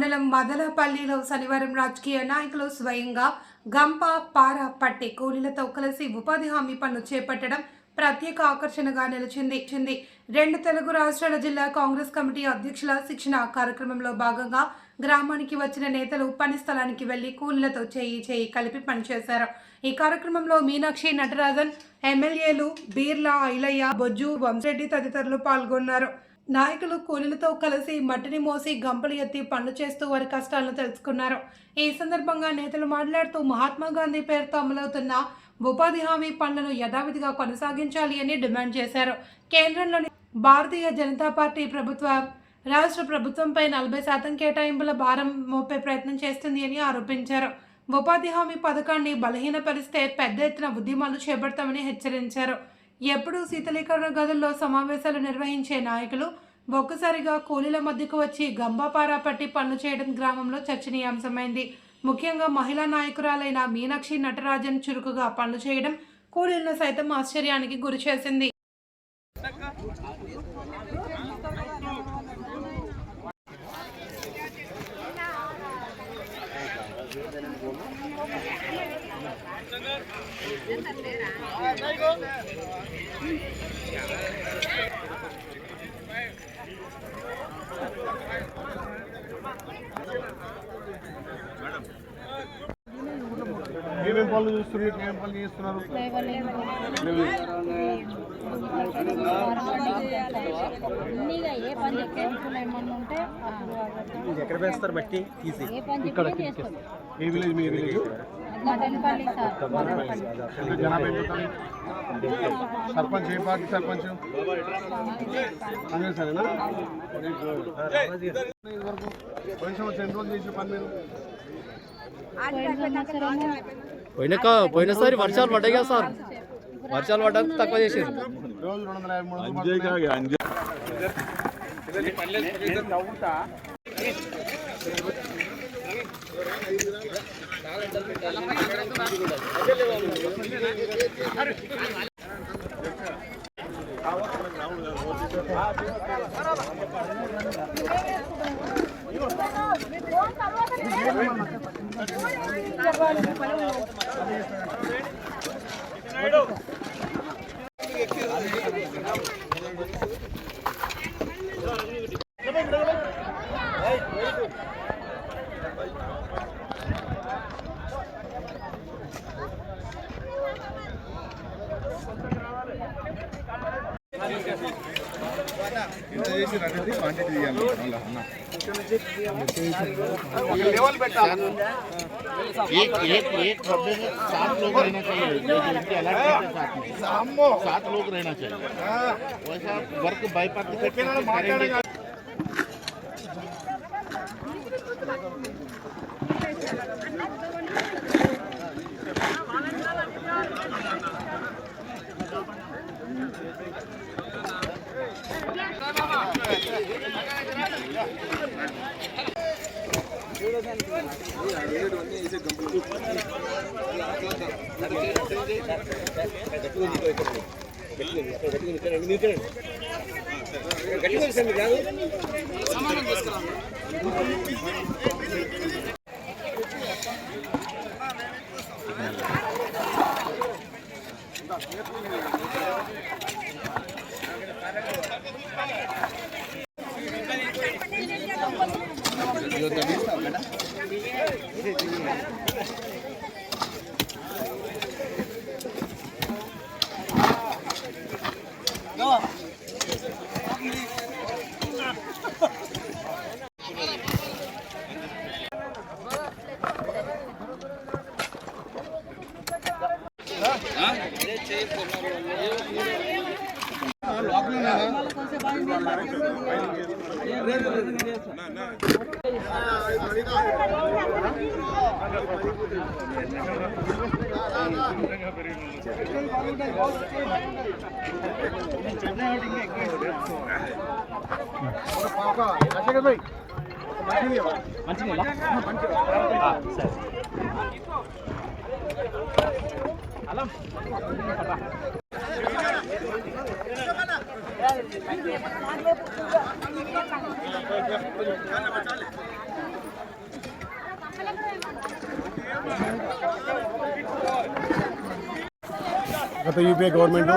మండలం మదనపల్లిలో శనివారం రాజకీయ నాయకులు స్వయంగా గంప పార పట్టి కూలీలతో కలిసి ఉపాధి హామీ పనులు చేపట్టడం ప్రత్యేక ఆకర్షణగా నిలిచింది. రెండు తెలుగు రాష్ట్రాల జిల్లా కాంగ్రెస్ కమిటీ అధ్యక్షుల శిక్షణ కార్యక్రమంలో భాగంగా గ్రామానికి వచ్చిన నేతలు పని స్థలానికి వెళ్లి కూలీలతో చేయి కలిపి పనిచేశారు. ఈ కార్యక్రమంలో మీనాక్షి, నటరాజన్, ఎమ్మెల్యేలు బీర్లా ఐలయ్య, బొజ్జు, వంశరెడ్డి తదితరులు పాల్గొన్నారు. నాయకులు కూలీలతో కలిసి మట్టిని మోసి గంపలు ఎత్తి పనులు చేస్తూ వారి కష్టాలను తెలుసుకున్నారు. ఈ సందర్భంగా నేతలు మాట్లాడుతూ మహాత్మా గాంధీ పేరుతో అమలవుతున్న ఉపాధి హామీ పనులను యథావిధిగా కొనసాగించాలి అని డిమాండ్ చేశారు. కేంద్రంలోని భారతీయ జనతా పార్టీ ప్రభుత్వం రాష్ట్ర ప్రభుత్వంపై 40% కేటాయింపుల భారం మోపే ప్రయత్నం చేస్తుంది అని ఆరోపించారు. ఉపాధి హామీ పథకాన్ని బలహీనపరిస్తే పెద్ద ఎత్తున ఉద్యమాలు చేపడతామని హెచ్చరించారు. ఎప్పుడూ శీతలీకరణ గదుల్లో సమావేశాలు నిర్వహించే నాయకులు ఒక్కసారిగా కూలీల మధ్యకు వచ్చి గంబాపారా పట్టి పనులు చేయడం గ్రామంలో చర్చనీయాంశమైంది. ముఖ్యంగా మహిళా నాయకురాలైన మీనాక్షి, నటరాజన్ చురుకుగా పనులు చేయడం కూలీలను సైతం ఆశ్చర్యానికి గురి చేసింది. ఏమేం పనులు చూస్తున్నారు? ఏమేం పనులు చేస్తున్నారు? ఎక్కడ వేస్తారు? బట్టి తీసి ఇక్కడ ఏ విలేజ్? మీ విలేజ్ సర్పంచ్ ఏ పార్టీ సర్పంచ్? సరేనా? వరకు పోయిన సంవత్సరం ఎన్ని రోజులు చేసిన పని మీరు? పోయినసారి వర్షాలు పడ్డాయి కదా సార్, వర్షాలు పడ్డానికి తక్కువ చేసేది. రోజు 253 एक कमरे में 7 लोग रहना चाहिए, जो 7 लोग रहना चाहिए। वैसा वर्क बाय पार्टी करेंगे। మంచిగా గత యూపీఏ గవర్నమెంట్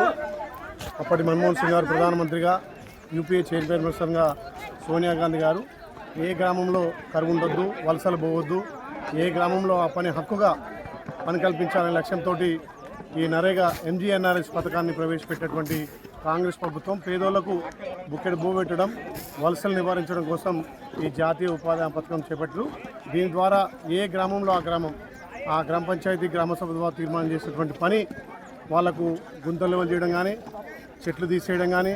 అప్పటి మన్మోహన్ సింగ్ గారు ప్రధానమంత్రిగా, యూపీఏ చైర్పర్సన్గా సోనియా గాంధీ గారు ఏ గ్రామంలో కరువు ఉండొద్దు, వలసలు పోవద్దు, ఏ గ్రామంలో ఆ పని హక్కుగా పని కల్పించాలనే లక్ష్యంతో ఈ నరేగా ఎంజీఎన్ఆర్ఎస్ పథకాన్ని ప్రవేశపెట్టినటువంటి కాంగ్రెస్ ప్రభుత్వం పేదోళ్లకు బుక్కెడు భూ పెట్టడం, వలసలు నివారించడం కోసం ఈ జాతీయ ఉపాధి హామీ పథకం చేపట్టారు. దీని ద్వారా ఏ గ్రామంలో ఆ గ్రామ పంచాయతీ గ్రామ సభ ద్వారా తీర్మానం చేసేటువంటి పని వాళ్లకు గుంతలు లెవెల్ చేయడం కానీ, చెట్లు తీసేయడం కానీ,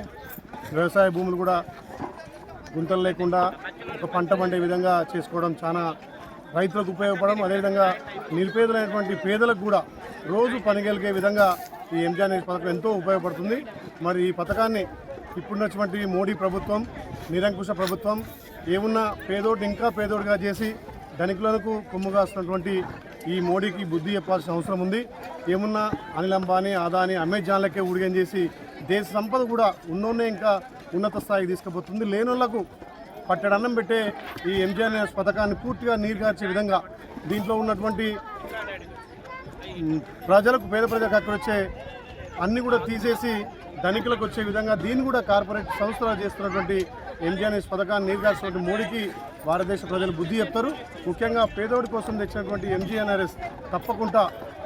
వ్యవసాయ భూములు కూడా గుంతలు లేకుండా ఒక పంట పండే విధంగా చేసుకోవడం చాలా రైతులకు ఉపయోగపడడం, అదేవిధంగా నిరుపేదలైనటువంటి పేదలకు కూడా రోజు పనిగలిగే విధంగా ఈ ఎంజీఎన్ఆర్ఎస్ పథకం ఎంతో ఉపయోగపడుతుంది. మరి ఈ పథకాన్ని ఇప్పుడున్నటువంటి మోడీ ప్రభుత్వం, నిరంకుశ ప్రభుత్వం ఏమున్నా పేదోడు ఇంకా పేదోడిగా చేసి ధనికులకు కొమ్ముగాస్తున్నటువంటి ఈ మోడీకి బుద్ధి చెప్పాల్సిన అవసరం ఉంది. ఏమున్నా అనిల్ అంబానీ, అదానీ, అమెజాన్లకే ఊడిగం చేసి దేశ సంపద కూడా ఉన్నోన్నే ఇంకా ఉన్నత స్థాయికి తీసుకుపోతుంది. లేనోళ్లకు పట్టడన్నం పెట్టే ఈ ఎంజీఎన్ఆర్ఎస్ పథకాన్ని పూర్తిగా నీరుగార్చే విధంగా దీంట్లో ఉన్నటువంటి ప్రజలకు, పేద ప్రజలకు అక్కడ వచ్చే అన్నీ కూడా తీసేసి ధనికులకు వచ్చే విధంగా దీన్ని కూడా కార్పొరేట్ సంస్థలు చేస్తున్నటువంటి ఎంజీఎన్ఆర్ఎస్ పథకాన్ని నీరుగార్చినటువంటి మోడీకి భారతదేశ ప్రజలు బుద్ధి చెప్తారు. ముఖ్యంగా పేదోడి కోసం తెచ్చినటువంటి ఎంజీఎన్ఆర్ఎస్ తప్పకుండా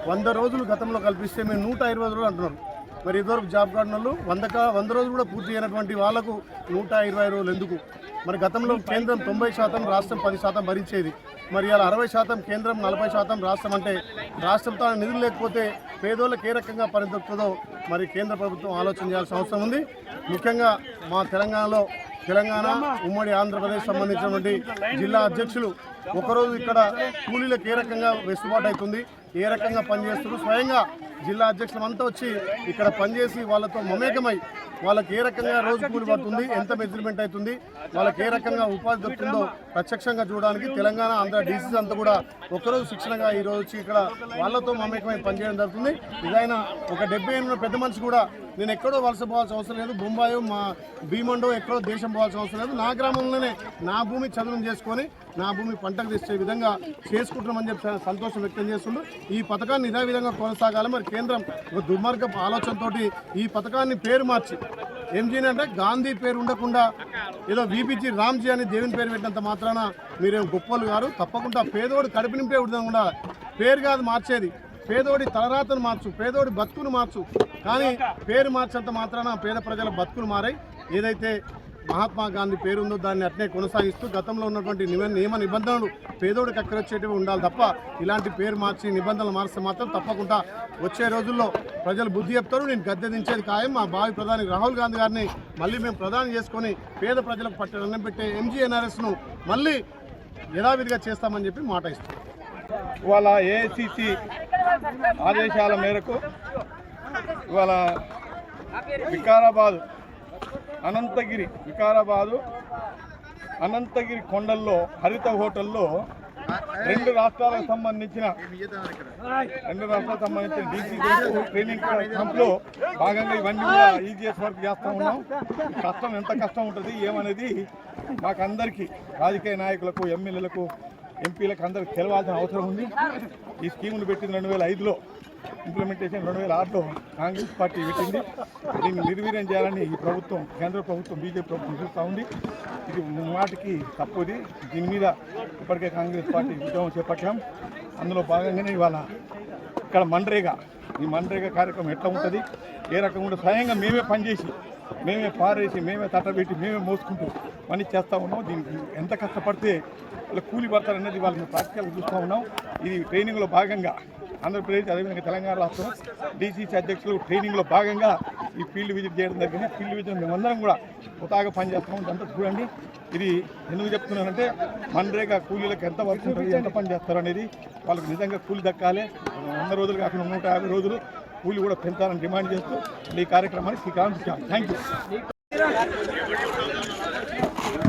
100 రోజులు గతంలో కల్పిస్తే మేము 120 రోజులు అంటున్నారు. మరి ఇదివరకు జాబ్ కార్డు వాళ్ళు 100 రోజులు కూడా పూర్తి అయినటువంటి వాళ్లకు 120 రోజులు ఎందుకు? మరి గతంలో కేంద్రం 90%, రాష్ట్రం 10% భరించేది. మరి ఇలా 60% కేంద్రం, 40% రాష్ట్రం అంటే రాష్ట్రం తన నిధులు లేకపోతే పేదోళ్ళకి ఏ రకంగా పని దొరుకుతుందో మరి కేంద్ర ప్రభుత్వం ఆలోచన చేయాల్సిన అవసరం ఉంది. ముఖ్యంగా మా తెలంగాణ ఉమ్మడి ఆంధ్రప్రదేశ్ సంబంధించినటువంటి జిల్లా అధ్యక్షులు ఒకరోజు ఇక్కడ కూలీలకు ఏ రకంగా వెసులుబాటు అవుతుంది, ఏ రకంగా పనిచేస్తున్నారు, స్వయంగా జిల్లా అధ్యక్షులంతా వచ్చి ఇక్కడ పనిచేసి వాళ్ళతో మమేకమై వాళ్ళకి ఏ రకంగా రోజు కూలి పడుతుంది, ఎంత మెజర్మెంట్ అవుతుంది, వాళ్ళకి ఏ రకంగా ఉపాధి దొరుకుతుందో ప్రత్యక్షంగా చూడడానికి తెలంగాణ, ఆంధ్ర డీసీస్ అంతా కూడా ఒకరోజు శిక్షణగా ఈరోజు వచ్చి ఇక్కడ వాళ్ళతో మమేకమై పనిచేయడం జరుగుతుంది. ఇదైనా ఒక 70 ఏళ్ళ పెద్ద మనిషి కూడా నేను ఎక్కడో వలస పోవాల్సిన అవసరం లేదు, బొంబాయో మా భీమండో ఎక్కడో దేశం పోవాల్సిన అవసరం లేదు, నా గ్రామంలోనే నా భూమి చదువును చేసుకొని నా భూమి పంటకు తెచ్చే విధంగా చేసుకుంటున్నామని చెప్పి సంతోషం వ్యక్తం చేస్తుండ్రు. ఈ పథకాన్ని ఇదే విధంగా కొనసాగాలి. మరి కేంద్రం ఒక దుర్మార్గపు ఆలోచనతోటి ఈ పథకాన్ని పేరు మార్చి ఎంజీని అంటే గాంధీ పేరు ఉండకుండా ఏదో వీపీజీ రామ్జీ అని దేవుని పేరు పెట్టినంత మాత్రాన మీరేం గొప్పలు గారు. తప్పకుండా పేదోడు కడుపు నింపే ఉండకుండా పేరు కాదు మార్చేది, పేదోడి తలరాతను మార్చు, పేదోడి బతుకును మార్చు. కానీ పేరు మార్చేంత మాత్రాన పేద ప్రజల బతుకులు మారాయి. ఏదైతే మహాత్మా గాంధీ పేరు ఉందో దాన్ని అట్నే కొనసాగిస్తూ గతంలో ఉన్నటువంటి నియమ నిబంధనలు పేదోడికి అక్కరొచ్చేటివి ఉండాలి తప్ప ఇలాంటి పేరు మార్చి నిబంధనలు మార్స్తే మాత్రం తప్పకుండా వచ్చే రోజుల్లో ప్రజలు బుద్ధి చెప్తారు. నేను గద్దె దించేది ఖాయం. మా భావి ప్రధాని రాహుల్ గాంధీ గారిని మళ్ళీ మేము ప్రధాని చేసుకొని పేద ప్రజలకు పట్టడం పెట్టే ఎంజీఎన్ఆర్ఎస్ను మళ్ళీ యథావిధిగా చేస్తామని చెప్పి మాట ఇస్తాం. ఇవాళ ఏఐసిసి ఆదేశాల మేరకు ఇవాళ వికారాబాదు అనంతగిరి కొండల్లో హరిత హోటల్లో రెండు రాష్ట్రాలకు సంబంధించిన డీసీ ట్రైనింగ్ క్యాంప్లో భాగంగా ఇవన్నీ కూడా ఈజీఎస్ వర్క్ చేస్తూ ఉన్నాం. కష్టం ఎంత కష్టం ఉంటుంది ఏమనేది మాకందరికీ రాజకీయ నాయకులకు, ఎమ్మెల్యేలకు, ఎంపీలకు అందరికి తెలవాల్సిన అవసరం ఉంది. ఈ స్కీమును పెట్టింది 2005లో, ఇంప్లిమెంటేషన్ 2006లో కాంగ్రెస్ పార్టీ పెట్టింది. దీన్ని నిర్వీర్యం చేయాలని ఈ ప్రభుత్వం, కేంద్ర ప్రభుత్వం, బీజేపీ ప్రభుత్వం చూస్తూ ఉంది. ఇది మాటికి తప్పుది. దీని మీద ఇప్పటికే కాంగ్రెస్ పార్టీ ఉద్యమం చేపట్టాం. అందులో భాగంగానే ఇవాళ ఇక్కడ ఈ మన్రేగా కార్యక్రమం ఎట్లా ఉంటుంది, ఏ రకంగా స్వయంగా మేమే పనిచేసి, మేమే పారేసి, మేమే తట్టబెట్టి, మేమే మోసుకుంటూ పని చేస్తూ ఉన్నాం. దీనికి ఎంత కష్టపడితే వాళ్ళ కూలి పడతారు అనేది వాళ్ళు మేము ప్రాక్టికల్గా చూస్తూ ఉన్నాం. ఇది ట్రైనింగ్లో భాగంగా ఆంధ్రప్రదేశ్, అదేవిధంగా తెలంగాణ రాష్ట్రం డీసీసీ అధ్యక్షులు ట్రైనింగ్లో భాగంగా ఈ ఫీల్డ్ విజిట్ చేయడం జరిగింది. ఫీల్డ్ విజిట్ మేమందరం కూడా కొత్తగా పనిచేస్తాం. ఇదంతా చూడండి. ఇది ఎందుకు చెప్తున్నానంటే మన్రేగా కూలీలకు ఎంత వర్క్ ఉంటుంది, ఎంత పని చేస్తారు అనేది వాళ్ళకి నిజంగా కూలి దక్కాలి. 100 రోజులు కాకుండా 150 రోజులు కూలి కూడా పెంచాలని డిమాండ్ చేస్తూ ఈ కార్యక్రమాన్ని శ్రీకారం చుట్టాం. Thank you.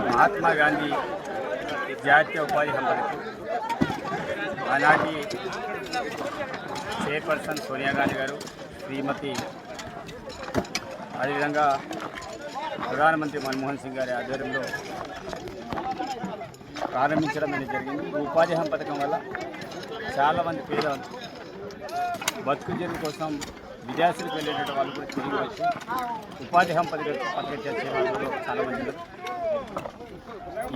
మహాత్మా గాంధీ జాతీయ ఉపాధి హామీ ఆనాటి చైర్పర్సన్ సోనియా గాంధీ గారు, శ్రీమతి, అదేవిధంగా ప్రధానమంత్రి మన్మోహన్ సింగ్ గారి ఆధ్వర్యంలో ప్రారంభించడం అనేది జరిగింది. ఈ ఉపాధి హామీ పథకం వల్ల చాలామంది పేదలు బతుకు జీవనం కోసం విదేశాలకు వెళ్ళేటువంటి వాళ్ళు కూడా తిరిగి వచ్చి ఉపాధి హామీ పథకం చేసే వాళ్ళు చాలామంది ఉన్నారు.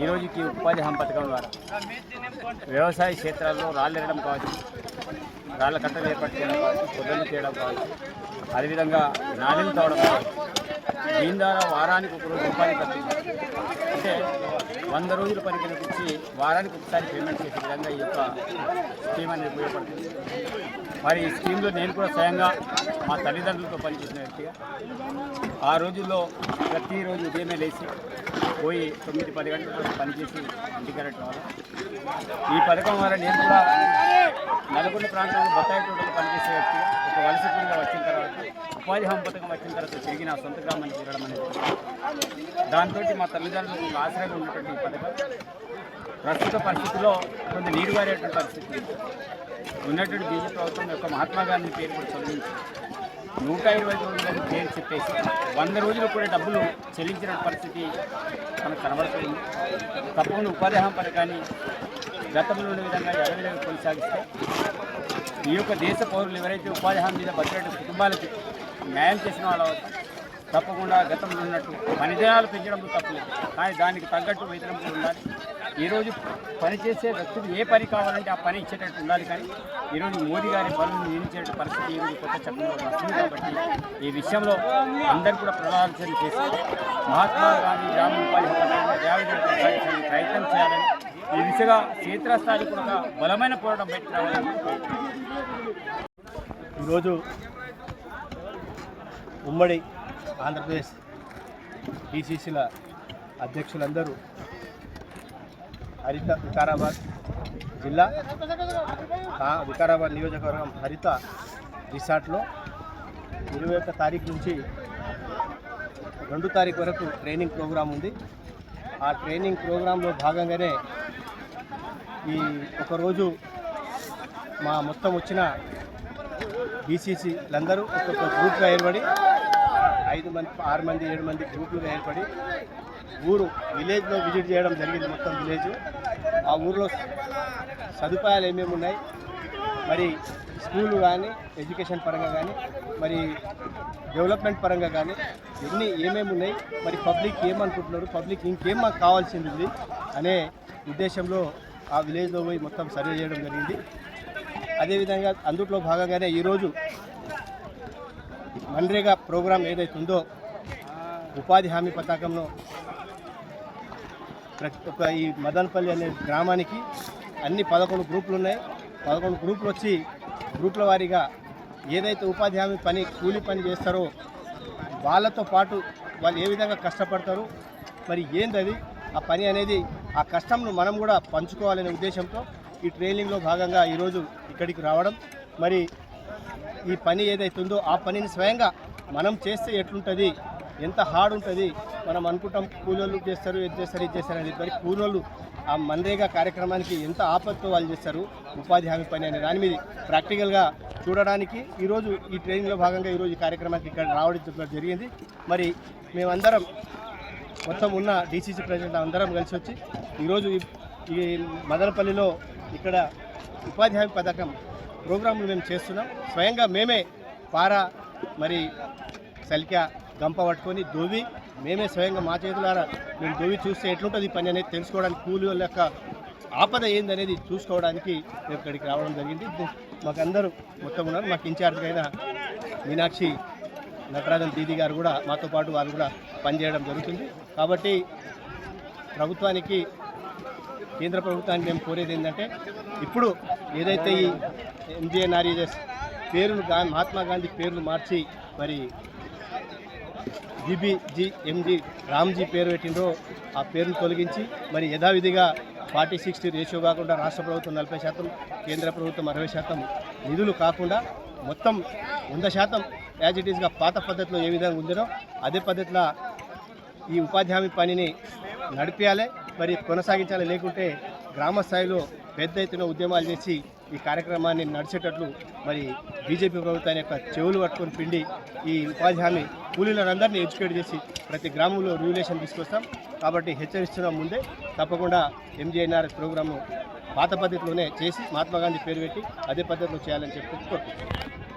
ఈ రోజుకి ఉపాధి హామీ పథకం ద్వారా వ్యవసాయ క్షేత్రాల్లో రాళ్ళు ఎరగడం కావచ్చు, రాళ్ళ కట్టలు ఏర్పాటు చేయడం కావచ్చు, పొద్దులు చేయడం కావచ్చు, అదేవిధంగా నాణ్యం తవ్వడం కావచ్చు. దీని ద్వారా వారానికి ఒక రోజు ఉపాధి కల్పించాలి. అంటే 100 రోజులు పని కల్పించి వారానికి ఒకసారి పేమెంట్ చేసే విధంగా ఈ యొక్క స్కీమ్ అనేది ఉపయోగపడుతుంది. మరి ఈ స్కీమ్లో నేను కూడా స్వయంగా మా తల్లిదండ్రులతో పనిచేసిన వ్యక్తిగా ఆ రోజుల్లో ప్రతిరోజు ఉదయమే లేచి పోయి 9-10 గంటల పనిచేసి ఇంటికి వెళ్ళటం వల్ల ఈ పథకం ద్వారా నేను కూడా నల్గొండ ప్రాంతంలో బత్తాయి తోటలో పనిచేసే వ్యక్తిగా ఒక వలస కూలీగా వచ్చిన తర్వాత ఉపాధి హామీ పథకం వచ్చిన తర్వాత తిరిగి నా సొంత గ్రామానికి వెళ్ళడం అనేది దాంతో మా తల్లిదండ్రులకు ఆశ్రయంగా ఉన్నటువంటి ఈ పథకం ప్రస్తుత పరిస్థితుల్లో కొంత నీరుగారేటువంటి పరిస్థితి ఉన్నటువంటి బీజేపీ ప్రభుత్వం యొక్క మహాత్మా గాంధీ పేరు కూడా చదివించి 120 రోజులకు పేరు చెప్పేసి 100 రోజులు కూడా డబ్బులు చెల్లించిన పరిస్థితి మనకు కనబడుతుంది. తప్పకుండా ఉపాధి హామీ పథకాన్ని గతంలో ఉన్న విధంగా విధంగా కొనసాగిస్తే ఈ యొక్క దేశ పౌరులు ఎవరైతే ఉపాధి హామీ మీద బతికే కుటుంబాలకు న్యాయం చేసిన వాళ్ళు అవుతారు. తప్పకుండా గతంలో ఉన్నట్టు పని దినాలు పెంచడంలో తప్పలేదు, కానీ దానికి తగ్గట్టు వేతనం కూడా ఉండాలి. ఈరోజు పనిచేసే వ్యక్తులు ఏ పని కావాలంటే ఆ పని ఇచ్చేటట్టు ఉండాలి. కానీ ఈరోజు మోదీ గారి పనులు నియమించే పరిస్థితి ఈరోజు కొత్త చట్టంలో వస్తుంది. కాబట్టి ఈ విషయంలో అందరూ కూడా ప్రజాలోచన చేసి మహాత్మా గాంధీ గ్రామ ఉపాధి పథకాన్ని ప్రయత్నం చేయాలని, ఈ దిశగా క్షేత్రస్థాయిలో కూడా బలమైన పోరాటం బయటకు రావాలని ఈరోజు ఉమ్మడి ఆంధ్రప్రదేశ్ డిసిసిల అధ్యక్షులందరూ హరిత వికారాబాద్ జిల్లా వికారాబాద్ నియోజకవర్గం హరిత రిసార్ట్లో 21 తారీఖు నుంచి 2 తారీఖు వరకు ట్రైనింగ్ ప్రోగ్రాం ఉంది. ఆ ట్రైనింగ్ ప్రోగ్రాంలో భాగంగానే ఈ ఒకరోజు మా మొత్తం వచ్చిన డిసిసిలందరూ ఒక్కొక్క గ్రూప్గా ఏర్పడి 5 మంది 6 మంది 7 మంది గ్రూపులుగా ఏర్పడి ఊరు విలేజ్లో విజిట్ చేయడం జరిగింది. మొత్తం విలేజ్ ఆ ఊరిలో సదుపాయాలు ఏమేమి ఉన్నాయి, మరి స్కూలు కానీ ఎడ్యుకేషన్ పరంగా కానీ మరి డెవలప్మెంట్ పరంగా కానీ ఏమేమి ఉన్నాయి, మరి పబ్లిక్ ఏమనుకుంటున్నారు, పబ్లిక్ ఇంకేం మాకు కావాల్సింది అనే ఉద్దేశంలో ఆ విలేజ్లో పోయి మొత్తం సర్వే చేయడం జరిగింది. అదేవిధంగా అందులో భాగంగానే ఈరోజు మన్రేగా ప్రోగ్రాం ఏదైతే ఉందో ఉపాధి హామీ పథకంలో ఈ మదనపల్లి అనే గ్రామానికి అన్ని 11 గ్రూపులు ఉన్నాయి. 11 గ్రూపులు వచ్చి గ్రూపుల వారీగా ఏదైతే ఉపాధి హామీ పని కూలీ పని చేస్తారో వాళ్ళతో పాటు వాళ్ళు ఏ విధంగా కష్టపడతారు, మరి ఏందది ఆ పని అనేది ఆ కష్టంను మనం కూడా పంచుకోవాలనే ఉద్దేశంతో ఈ ట్రైనింగ్లో భాగంగా ఈరోజు ఇక్కడికి రావడం, మరి ఈ పని ఏదైతే ఉందో ఆ పనిని స్వయంగా మనం చేస్తే ఎట్లుంటుంది, ఎంత హార్డ్ ఉంటుంది. మనం అనుకుంటాం కూలోళ్ళు చేస్తారు, ఇది చేస్తారు, ఇది చేస్తారు అనేది, మరి కూలోళ్ళు ఆ మన్రేగా కార్యక్రమానికి ఎంత ఆపత్తో వాళ్ళు చేస్తారు ఉపాధి హామీ పని అనే దాని మీద ప్రాక్టికల్గా చూడడానికి ఈరోజు ఈ ట్రైనింగ్లో భాగంగా ఈరోజు ఈ కార్యక్రమానికి ఇక్కడ రావడం జరిగింది. మరి మేమందరం మొత్తం ఉన్న డిసిసి ప్రెసిడెంట్ అందరం కలిసి వచ్చి ఈరోజు ఈ మదనపల్లిలో ఇక్కడ ఉపాధి హామీ పథకం ప్రోగ్రాంలు మేము చేస్తున్నాం. స్వయంగా మేమే పారా మరి సలికా గంప పట్టుకొని దోవి మేమే స్వయంగా మా చేతులారా మేము దోవి చూస్తే ఎట్లుంటుంది ఈ పని అనేది తెలుసుకోవడానికి, కూలి వాళ్ళ యొక్క ఆపద ఏందనేది చూసుకోవడానికి మేము ఇక్కడికి రావడం జరిగింది. మాకు అందరూ మొత్తం ఉన్నారు. మాకు ఇన్ఛార్జ్గా అయిన మీనాక్షి నటరాజన్ దీది గారు కూడా మాతో పాటు వాళ్ళు కూడా పనిచేయడం జరుగుతుంది. కాబట్టి ప్రభుత్వానికి, కేంద్ర ప్రభుత్వానికి మేము కోరేది ఏంటంటే ఇప్పుడు ఏదైతే ఈ ఎంజీఎన్ఆర్ఈఎస్ పేరును మహాత్మా గాంధీ పేర్లు మార్చి మరి జీబీజీఎంజీ రామ్జీ పేరు పెట్టిండ్రో ఆ పేరును తొలగించి మరి యథావిధిగా 40-60 రేషియో కాకుండా రాష్ట్ర ప్రభుత్వం 40%, కేంద్ర ప్రభుత్వం 60% నిధులు కాకుండా మొత్తం 100% యాజ్ ఇట్ ఈస్గా పాత పద్ధతిలో ఏ విధంగా ఉందో అదే పద్ధతిలో ఈ ఉపాధి హామీ పనిని నడిపించాలి, మరి కొనసాగించాలి. లేకుంటే గ్రామ స్థాయిలో పెద్ద ఎత్తున ఉద్యమాలు చేసి ఈ కార్యక్రమాన్ని నడిచేటట్లు మరి బీజేపీ ప్రభుత్వాన్ని యొక్క చెవులు పట్టుకొని పిండి ఈ ఉపాధి హామీ కూలీలందరినీ ఎడ్యుకేట్ చేసి ప్రతి గ్రామంలో రూలేషన్ తీసుకొస్తాం. కాబట్టి హెచ్చరిస్తున్నాం ముందే తప్పకుండా ఎంజీఎన్ఆర్ ప్రోగ్రాము పాత పద్ధతిలోనే చేసి మహాత్మా గాంధీ పేరు పెట్టి అదే పద్ధతిలో చేయాలని చెప్పి కోరుకుంటున్నాం.